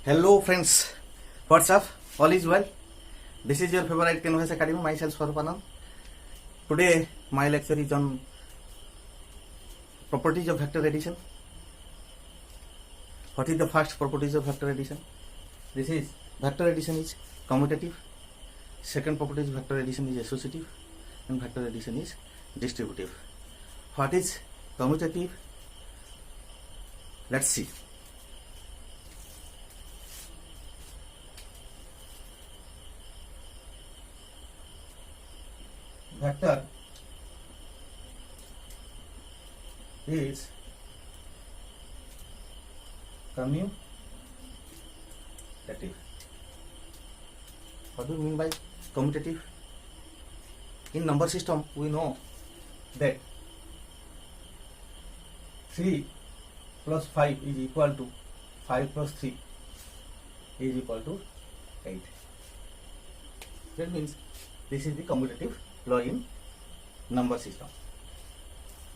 Hello friends, what's up? All is well. This is your favorite Canvas Academy, myself Swarupanand. Today my lecture is on properties of vector addition. What is the first properties of vector addition? This is vector addition is commutative. Second property is vector addition is associative, and vector addition is distributive. What is commutative? Let's see. Vector is commutative. What do you mean by commutative? In number system, we know that 3 plus 5 is equal to 5 plus 3 is equal to 8. That means this is the commutative law in number system.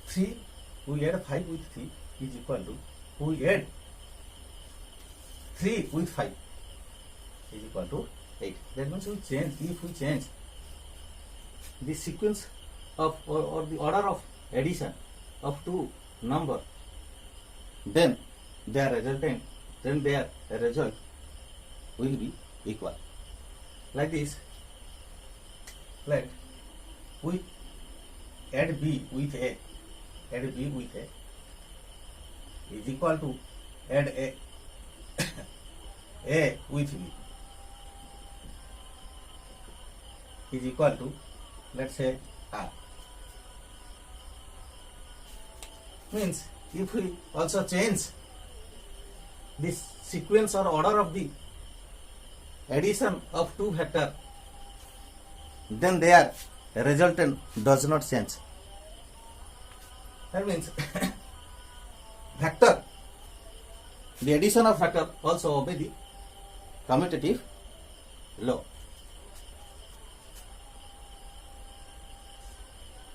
3, we add 5 with 3 is equal to, we add 3 with 5 is equal to 8. That means if we change the sequence of or the order of addition of two number, then their result will be equal. Like this, let we add b with a, is equal to add a with b is equal to, let's say, r. Means if we also change this sequence or order of the addition of two vector, then their resultant does not change. That means vector, the addition of vector also obey the commutative law.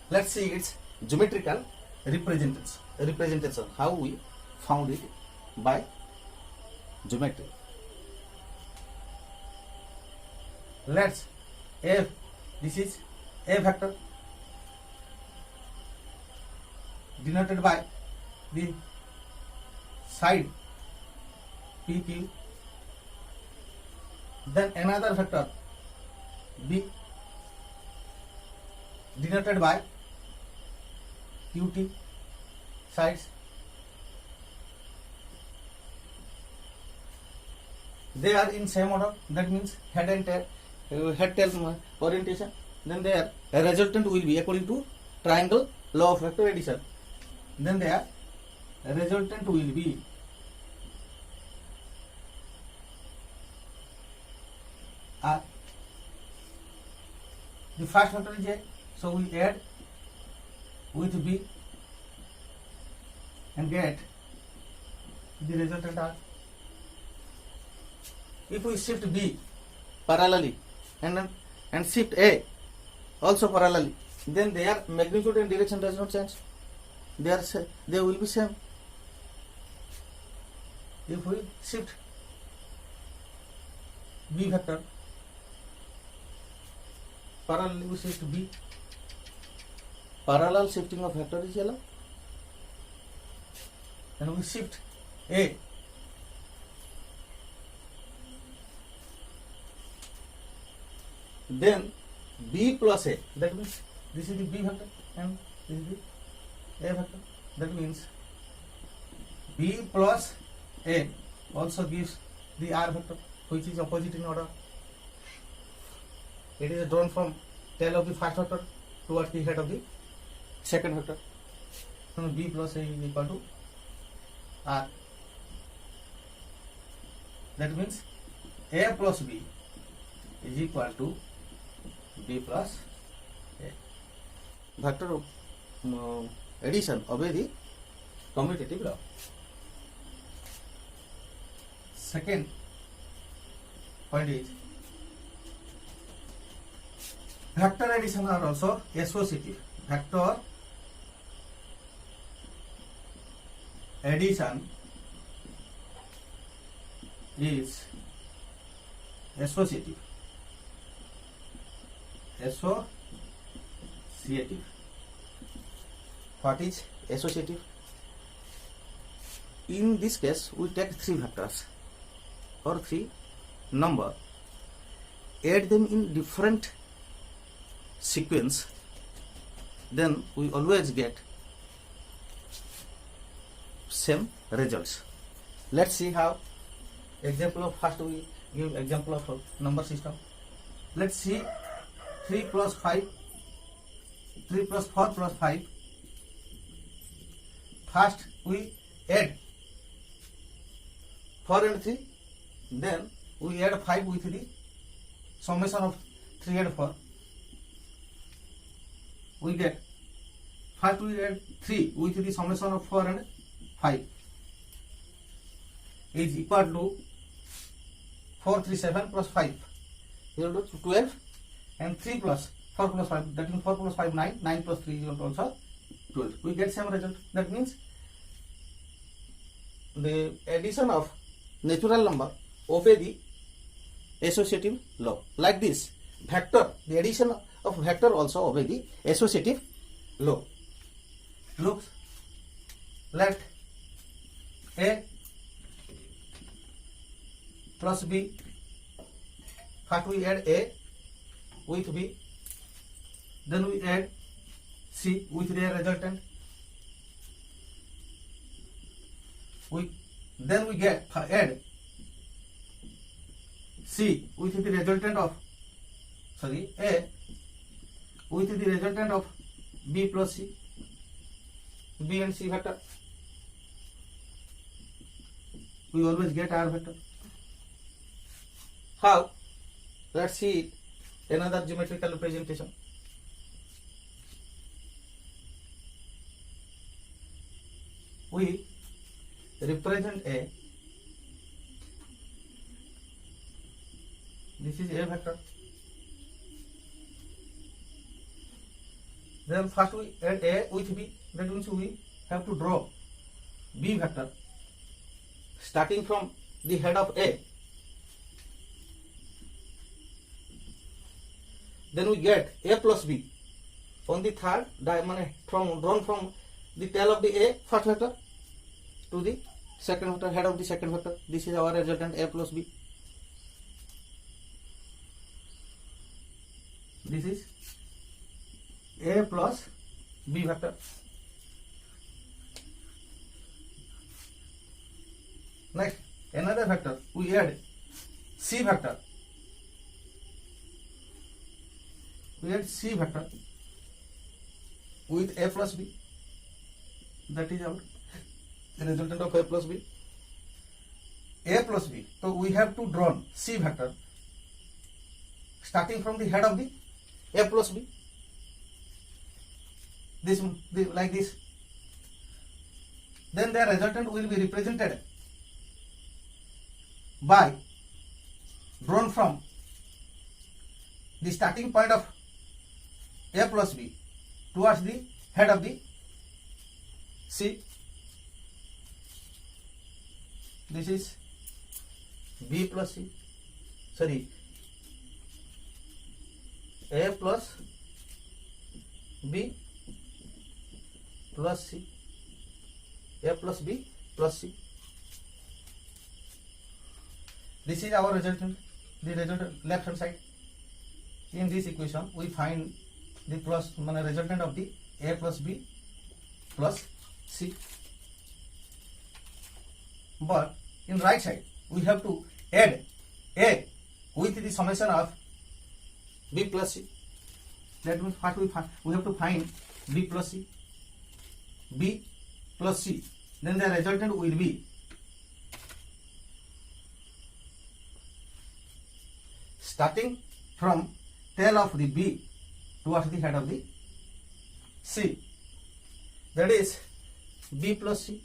Let's see its geometrical representation. How we found it by geometry. Let's this is a vector denoted by the side PQ. Then another vector B denoted by QT sides. They are in same order. That means head and tail orientation. Then their resultant will be according to triangle law of vector addition. Then their resultant will be R. The first vector is A, so we add with B and get the resultant R. If we shift B parallelly and shift A also parallelly, then their magnitude and direction does not change. They will be same. If we shift B vector parallelly, we shift B. Parallel shifting of vector is allowed. And we shift A. Then B plus A. That means this is the B vector and this is the A vector. That means B plus A also gives the R vector, which is opposite in order. It is drawn from tail of the first vector towards the head of the second vector. So B plus A is equal to R. That means A plus B is equal to B plus A. Vector addition obey the commutative law. Second point is vector addition are also associative. Vector addition is associative. Associative. What is associative? In this case, we take three vectors or three number, add them in different sequence, then we always get same results. Let's see how. Example of first we give example of number system. Let's see 3 plus 5, 3 plus 4 plus 5. First we add 4 and 3, then we add 5 with the summation of 3 and 4. We get, first we add 3 with the summation of 4 and 5 is equal to 4, 3, 7 plus 5 equal to 12, and 3 plus 4 plus 5, that means 4 plus 5 9, 9 plus 3 equal to also 12. We get same result. That means the addition of natural number obey the associative law. Like this, vector, the addition of vector also obey the associative law. Look, let A plus B, first we add A with B, then we add C with their resultant. Then we add C with the resultant of, A with the resultant of B plus C, B and C vector. We always get R vector. How? Let's see another geometrical representation. We represent A. This is A vector. Then first we add A with B. That means we have to draw B vector starting from the head of A. Then we get A plus B on the third diamond drawn from the tail of the A first vector to the second vector, head of the second vector. This is our resultant A plus B. This is A plus B vector. Next, another vector, we add C vector. We add C vector with A plus B. That is our resultant of A plus B. A plus B. So we have to draw C vector starting from the head of the A plus B. Like this. Then the resultant will be represented by drawn from the starting point of A plus B towards the head of the C. This is B plus C. A plus B plus C. A plus B plus C. This is our resultant, the resultant left hand side. In this equation, we find the resultant of the A plus B plus C. But in right side, we have to add A with the summation of B plus C. That means what we have to find B plus C. B plus C. Then the resultant will be starting from tail of the B towards the head of the C. That is B plus C.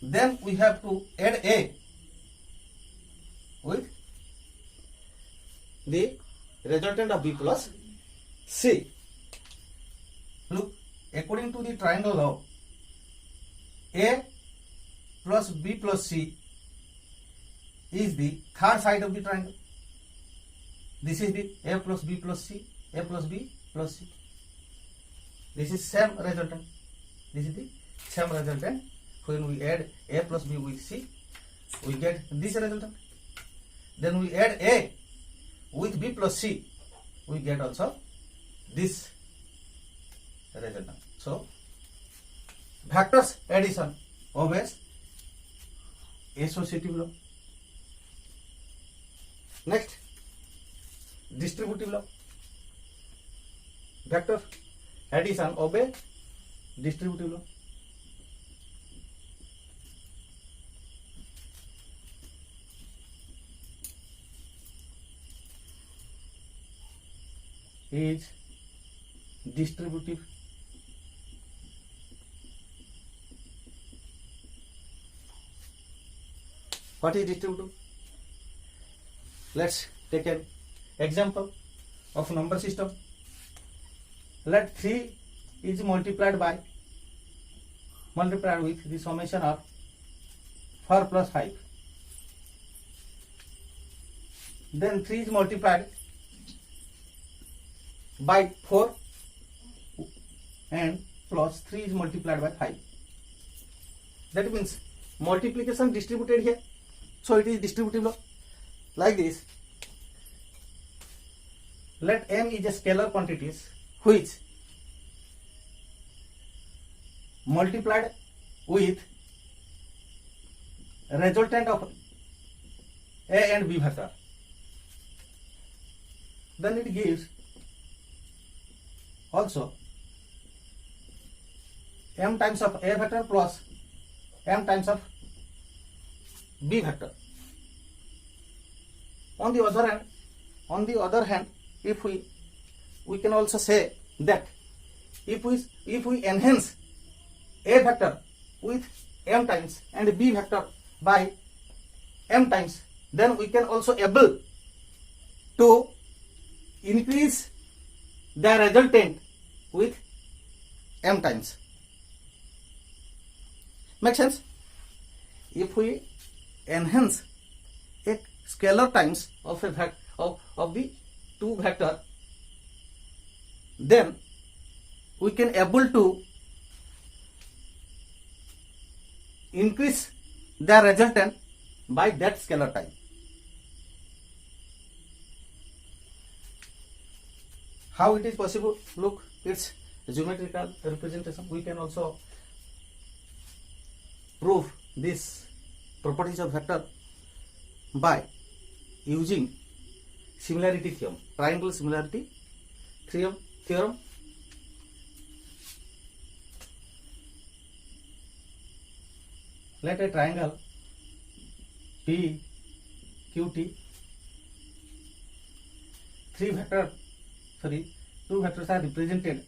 Then we have to add A with the resultant of B plus C. Look, according to the triangle law, A plus B plus C is the third side of the triangle. This is the A plus B plus C, A plus B plus C. This is same resultant. This is the same resultant. When we add A plus B with C, we get this resultant. Then we add A with B plus C, we get also this resultant. So vectors addition obeys associative law. Next, distributive law. Vector addition obey distributive law. Is distributive. What is distributive? Let's take an example of number system. Let 3 is multiplied with the summation of 4 plus 5. Then 3 is multiplied by 4 and plus 3 is multiplied by 5. That means multiplication distributed here. So it is distributive law. Like this, let M is a scalar quantities which multiplied with resultant of A and B vector. Then it gives also M times of A vector plus M times of B vector. On the other hand, if we can also say that if we enhance A vector with M times and B vector by M times, then we can also able to increase the resultant with M times. Make sense? If we enhance a scalar times of the two vector, then we can able to increase the resultant by that scalar time. How it is possible? Look, it's geometrical representation. We can also prove this properties of vector by using similarity theorem, triangle similarity theorem. Let a triangle PQT, two vectors are represented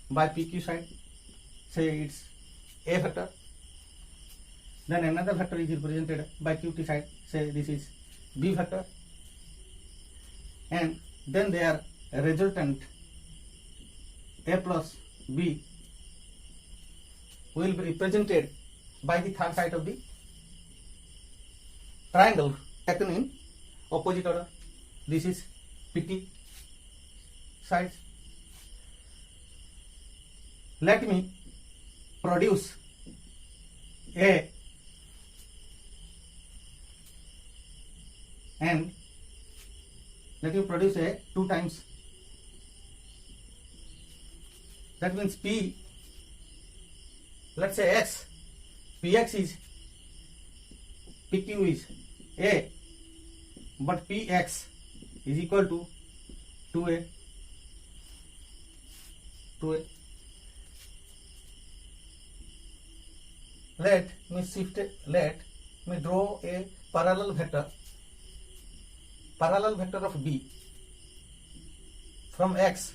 by PQ side. Say it's A vector. Then another vector is represented by QT side. Say this is B vector. And then their resultant A plus B will be represented by the third side of the triangle taken in opposite order. This is PT sides. Let me produce A and let you produce A 2 times. That means P, let's say X, Px is, PQ is A, but Px is equal to 2A. Let me draw a parallel vector of B from X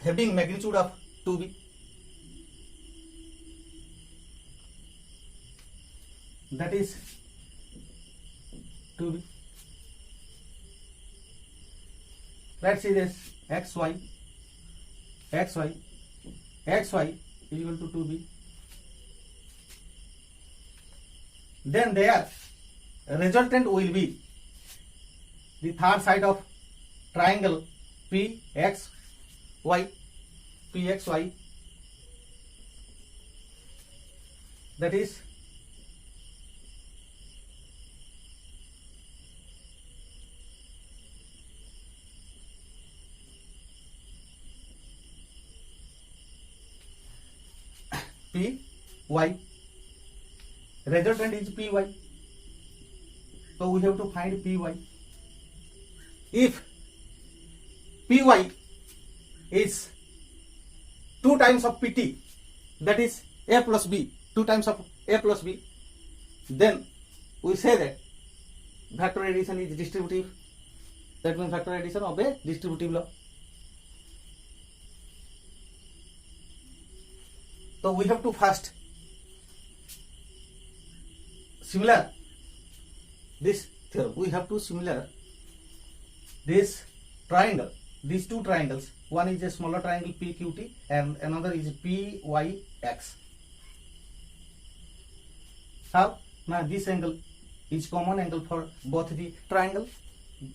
having magnitude of 2B. That is 2B. Let's see this xy is equal to 2B. then their resultant will be the third side of triangle PXY, that is PY, resultant is PY, so we have to find PY. If PY is 2 times of PT, that is A plus B, 2 times of A plus B, then we say that vector addition is distributive. That means vector addition of a distributive law. So we have to first similar this theorem. We have to similar this triangle, these two triangles. One is a smaller triangle PQT and another is PYX. How? Now this angle is common angle for both the triangle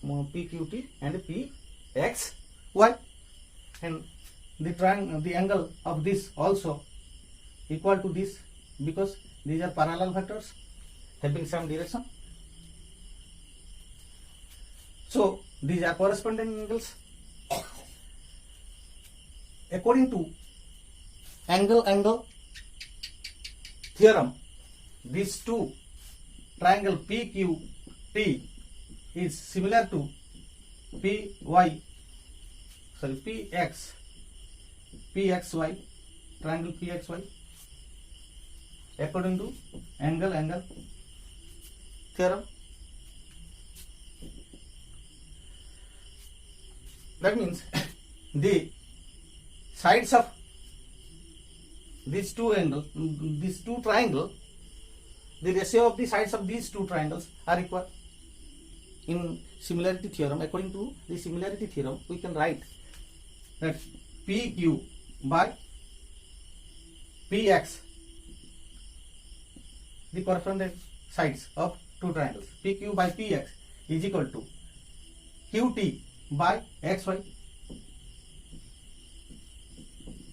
PQT and PXY, and the angle of this also equal to this, because these are parallel vectors having some direction. So these are corresponding angles. According to angle theorem, these two triangle PQT is similar to PXY, triangle PXY, according to angle theorem. That means the sides of these two triangles, the ratio of the sides of these two triangles are equal. In similarity theorem, according to the similarity theorem, we can write that PQ by PX, the corresponding sides of two triangles, PQ by PX is equal to QT by XY,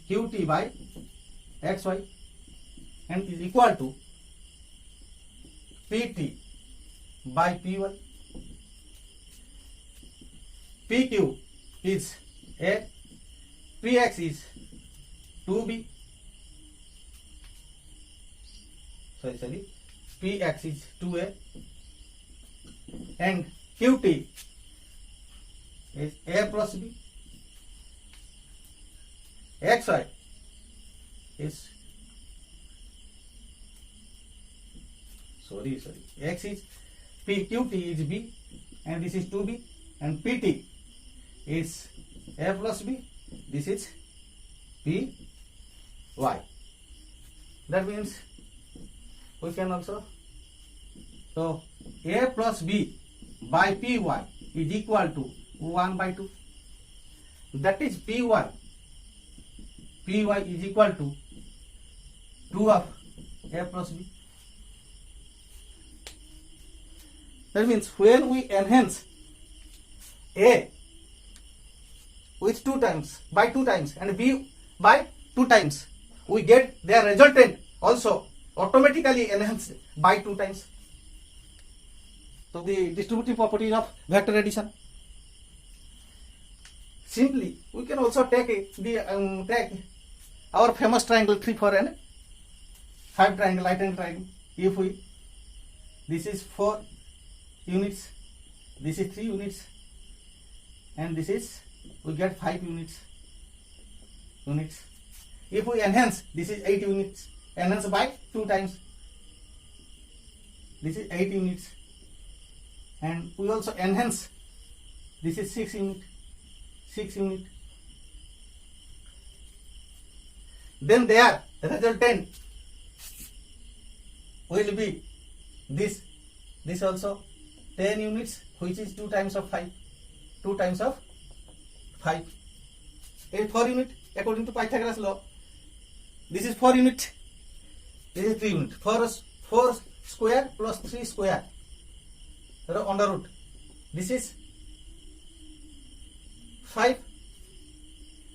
QT by XY, and is equal to PT by PY. PQ is A, PX is 2B, PX is 2A, and QT is A plus B, XY is X is QT is B, and this is 2B, and PT is A plus B, this is PY. That means we can also, so A plus B by PY is equal to 1 by 2. That is PY is equal to 2 of A plus B. That means when we enhance A with 2 times by 2 times and B by 2 times, we get their resultant also automatically enhanced by 2 times. So the distributive property of vector addition. Simply, we can also take our famous triangle 3, 4 and 5 triangle, right angle triangle. If this is 4 units, this is 3 units, and this is, we get 5 units. If we enhance, this is 8 units, enhance by 2 times, this is 8 units, and we also enhance, this is 6 unit. Then their resultant will be this also 10 units, which is 2 times of 5. 2 times of 5 is 4 unit according to Pythagoras law. This is 4 unit, this is 3 unit. 4 square plus 3 square, under root. This is 5.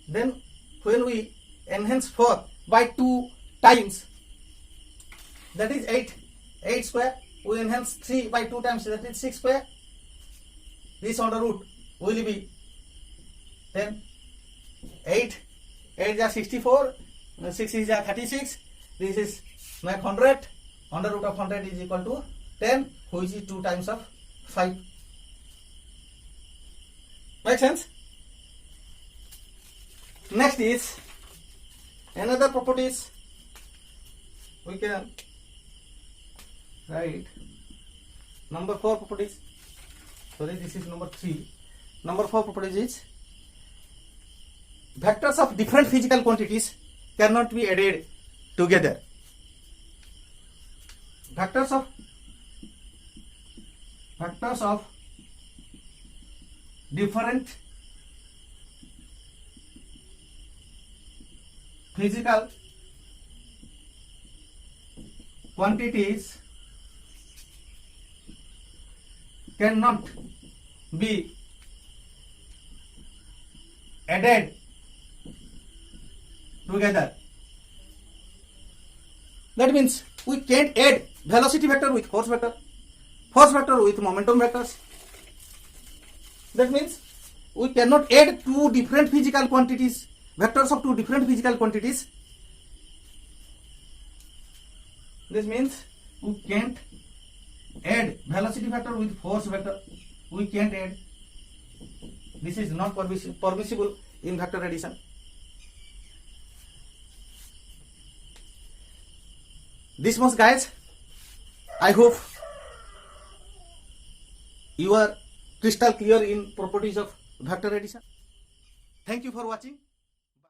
Then when we enhance 4 by 2 times, that is 8. 8 square. We enhance 3 by 2 times, that is 6 square. This under root will be 10. 8 is 64. 6 is 36. This is 100. Under root of 100 is equal to 10, which is 2 times of 5. Make sense? Next is another properties. We can write number 4 properties. Sorry, this is number 3. Number 4 properties is vectors of different physical quantities cannot be added together. Vectors of different physical quantities cannot be added together. That means we can't add velocity vector with force vector with momentum vectors. That means we cannot add two different physical quantities, vectors of two different physical quantities. This means we can't add velocity vector with force vector. We can't add. This is not permissible in vector addition. This much, guys. I hope you are crystal clear in properties of vector addition. Thank you for watching.